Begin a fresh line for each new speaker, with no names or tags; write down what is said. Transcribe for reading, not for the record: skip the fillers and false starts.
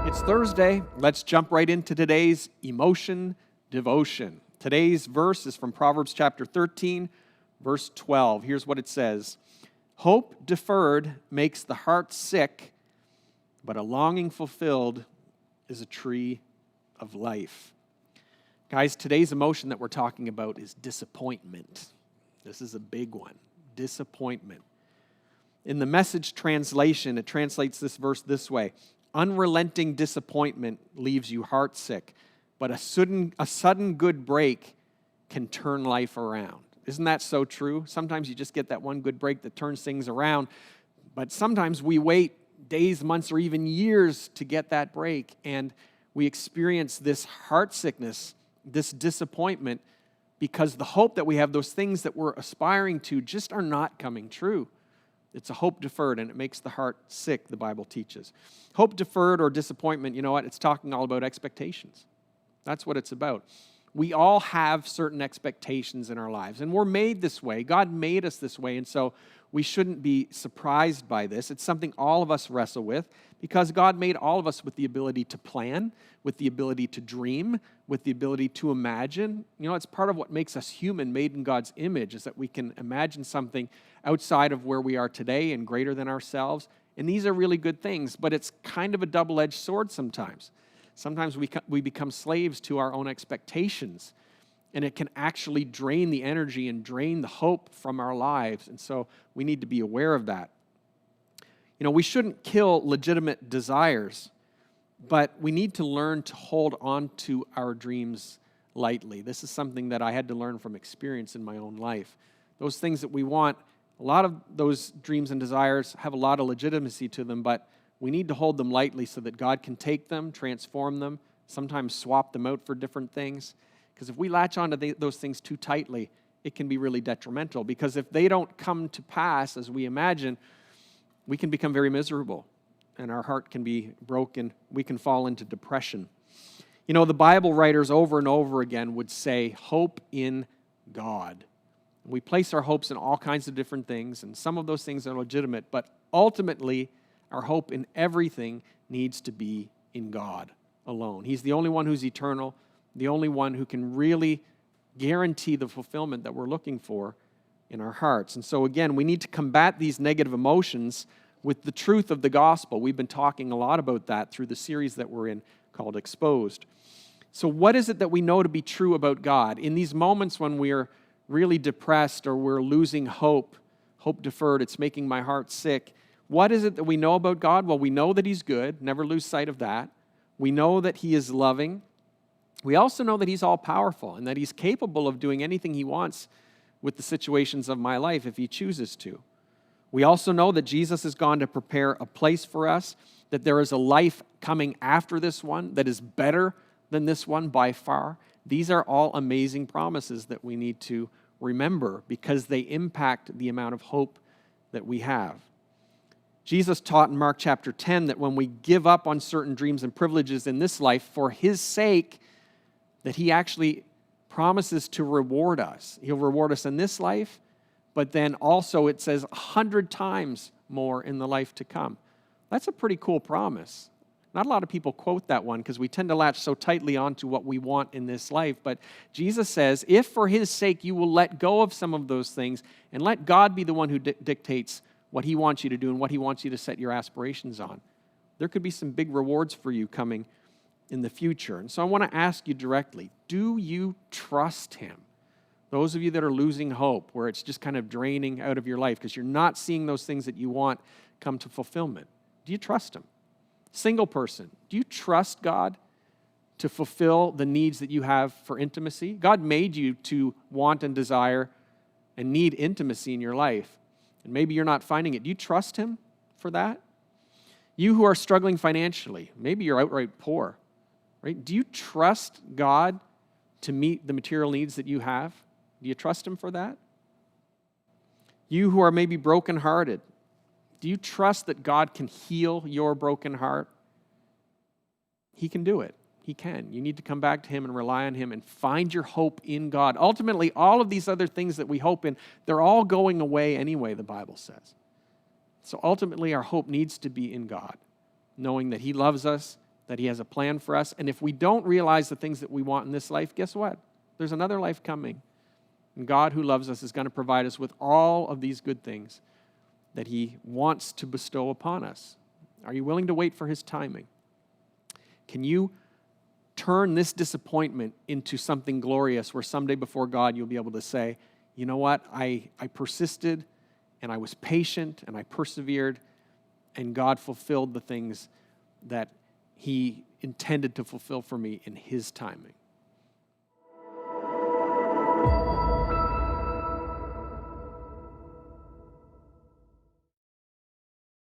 It's Thursday. Let's jump right into today's emotion devotion. Today's verse is from Proverbs chapter 13, verse 12. Here's what it says. Hope deferred makes the heart sick, but a longing fulfilled is a tree of life. Guys, today's emotion that we're talking about is disappointment. This is a big one. Disappointment. In the Message translation, it translates this verse this way. Unrelenting disappointment leaves you heartsick, but a sudden good break can turn life around. Isn't that so true? Sometimes you just get that one good break that turns things around, but sometimes we wait days, months, or even years to get that break, and we experience this heart sickness, this disappointment, because the hope that we have, those things that we're aspiring to, just are not coming true. It's a hope deferred, and it makes the heart sick, the Bible teaches. Hope deferred or disappointment, you know what? It's talking all about expectations. That's what it's about. We all have certain expectations in our lives, and we're made this way. God made us this way, and so we shouldn't be surprised by this. It's something all of us wrestle with because God made all of us with the ability to plan, with the ability to dream, with the ability to imagine. You know, it's part of what makes us human, made in God's image, is that we can imagine something outside of where we are today and greater than ourselves. And these are really good things, but it's kind of a double-edged sword sometimes. Sometimes we become slaves to our own expectations, and it can actually drain the energy and drain the hope from our lives. And so we need to be aware of that. You know, we shouldn't kill legitimate desires, but we need to learn to hold on to our dreams lightly. This is something that I had to learn from experience in my own life. Those things that we want, a lot of those dreams and desires have a lot of legitimacy to them, but we need to hold them lightly so that God can take them, transform them, sometimes swap them out for different things. Because if we latch onto those things too tightly, it can be really detrimental. Because if they don't come to pass as we imagine, we can become very miserable, and our heart can be broken. We can fall into depression. You know, the Bible writers over and over again would say, hope in God. We place our hopes in all kinds of different things, and some of those things are legitimate, but ultimately, our hope in everything needs to be in God alone. He's the only one who's eternal, the only one who can really guarantee the fulfillment that we're looking for in our hearts. And so again, we need to combat these negative emotions with the truth of the gospel. We've been talking a lot about that through the series that we're in called Exposed. So what is it that we know to be true about God? In these moments when we're really depressed or we're losing hope deferred, it's making my heart sick, what is it that we know about God? Well, we know that He's good. Never lose sight of that. We know that He is loving. We also know that He's all-powerful and that He's capable of doing anything He wants with the situations of my life if He chooses to. We also know that Jesus has gone to prepare a place for us, that there is a life coming after this one that is better than this one by far. These are all amazing promises that we need to remember because they impact the amount of hope that we have. Jesus taught in Mark chapter 10 that when we give up on certain dreams and privileges in this life for His sake, that He actually promises to reward us. He'll reward us in this life, but then also it says 100 times more in the life to come. That's a pretty cool promise. Not a lot of people quote that one because we tend to latch so tightly onto what we want in this life. But Jesus says, if for His sake you will let go of some of those things and let God be the one who dictates what He wants you to do and what He wants you to set your aspirations on, there could be some big rewards for you coming in the future. And so I want to ask you directly, do you trust Him? Those of you that are losing hope, where it's just kind of draining out of your life because you're not seeing those things that you want come to fulfillment, do you trust Him? Single person, do you trust God to fulfill the needs that you have for intimacy? God made you to want and desire and need intimacy in your life. And maybe you're not finding it. Do you trust Him for that? You who are struggling financially, maybe you're outright poor, right? Do you trust God to meet the material needs that you have? Do you trust Him for that? You who are maybe brokenhearted, do you trust that God can heal your broken heart? He can do it. He can. You need to come back to Him and rely on Him and find your hope in God. Ultimately, all of these other things that we hope in, they're all going away anyway, the Bible says. So ultimately, our hope needs to be in God, knowing that He loves us, that He has a plan for us. And if we don't realize the things that we want in this life, guess what? There's another life coming. And God, who loves us, is going to provide us with all of these good things that He wants to bestow upon us. Are you willing to wait for His timing? Can you turn this disappointment into something glorious where someday before God you'll be able to say, you know what, I persisted and I was patient and I persevered and God fulfilled the things that He intended to fulfill for me in His timing.